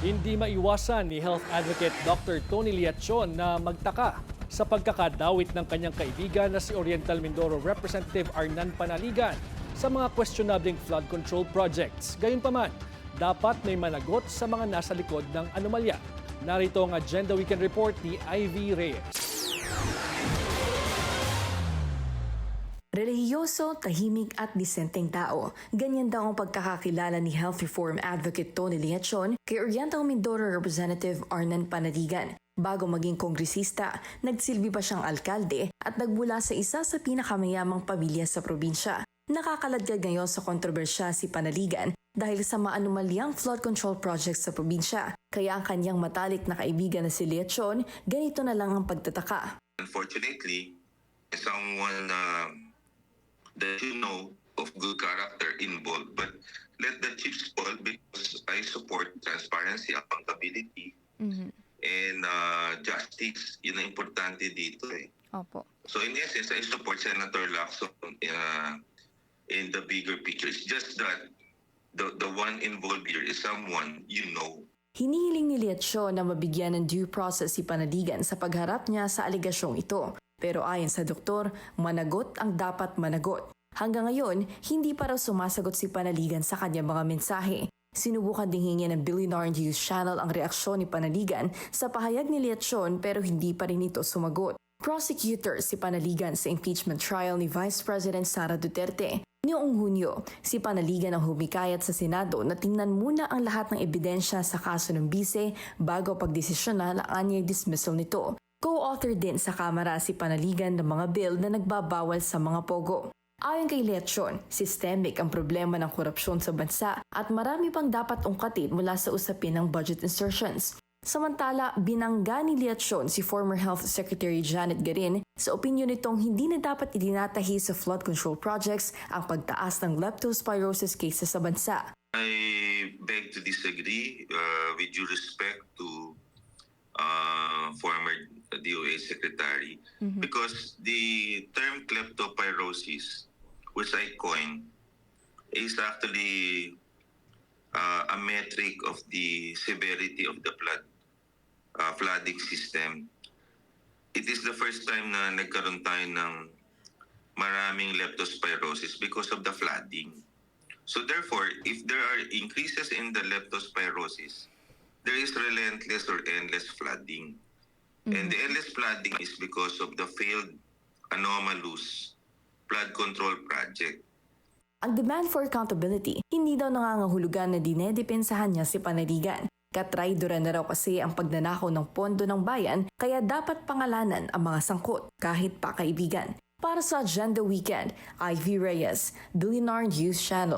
Hindi maiwasan ni health advocate Dr. Tony Liachon na magtaka sa pagkakadawit ng kanyang kaibigan na si Oriental Mindoro Representative Arnan Panaligan sa mga questionabling flood control projects. Gayunpaman, dapat may managot sa mga nasa likod ng anomalya. Narito ang Agenda Weekend Report ni Ivy Reyes. Relihiyoso, tahimik at disenteng tao. Ganyan daw ang pagkakakilala ni health reform advocate Tony Liachon kay Oriental Mindoro Representative Arnan Panaligan. Bago maging kongresista, nagsilbi pa siyang alkalde at nagmula sa isa sa pinakamayamang pamilya sa probinsya. Nakakaladkad ngayon sa kontrobersya si Panaligan dahil sa maanumalyang flood control projects sa probinsya. Kaya ang kanyang matalik na kaibigan na si Liachon, ganito na lang ang pagtataka. Unfortunately, someone that you know of good character involved, but let the chips fall because I support transparency, accountability, and justice. Yun ang importante dito eh. Opo. So in essence, I support Senator Lacson in the bigger picture. It's just that the one involved here is someone you know. Hinihiling ni Liachon na mabigyan ng due process si Panaligan sa pagharap niya sa aligasyong ito. Pero ayon sa doktor, managot ang dapat managot. Hanggang ngayon, hindi pa raw sumasagot si Panaligan sa kanyang mga mensahe. Sinubukan ding hingin ng Billionaire News Channel ang reaksyon ni Panaligan sa pahayag ni Liachon pero hindi pa rin ito sumagot. Prosecutor si Panaligan sa impeachment trial ni Vice President Sara Duterte. Noong Hunyo, si Panaligan ang humikayat sa Senado na tingnan muna ang lahat ng ebidensya sa kaso ng bise bago pagdesisyonan ang anyay dismissal nito. Co-author din sa Kamara si Panaligan ng mga bill na nagbabawal sa mga pogo. Ayon kay Liachon, systemic ang problema ng korupsyon sa bansa at marami pang dapat ungkatin mula sa usapin ng budget insertions. Samantala, binangga ni Liachon si former Health Secretary Janet Garin sa opinyon nitong hindi na dapat idinatahi sa flood control projects ang pagtaas ng leptospirosis cases sa bansa. I beg to disagree with due respect to former DOA Secretary because the term kleptopyrosis, which I coined, is actually a metric of the severity of the flooding system. It is the first time na nagkaroon tayo ng maraming leptospirosis because of the flooding. So therefore, if there are increases in the leptospirosis, there is relentless or endless flooding. And the endless flooding is because of the failed anomalous flood control project. Ang demand for accountability, hindi daw nangangahulugan na dinedepensahan niya si Panaligan. Katraidoran na raw kasi ang pagnanakaw ng pondo ng bayan kaya dapat pangalanan ang mga sangkot kahit pa kaibigan. Para sa Agenda Weekend, Ivy Reyes, Billionaire News Channel.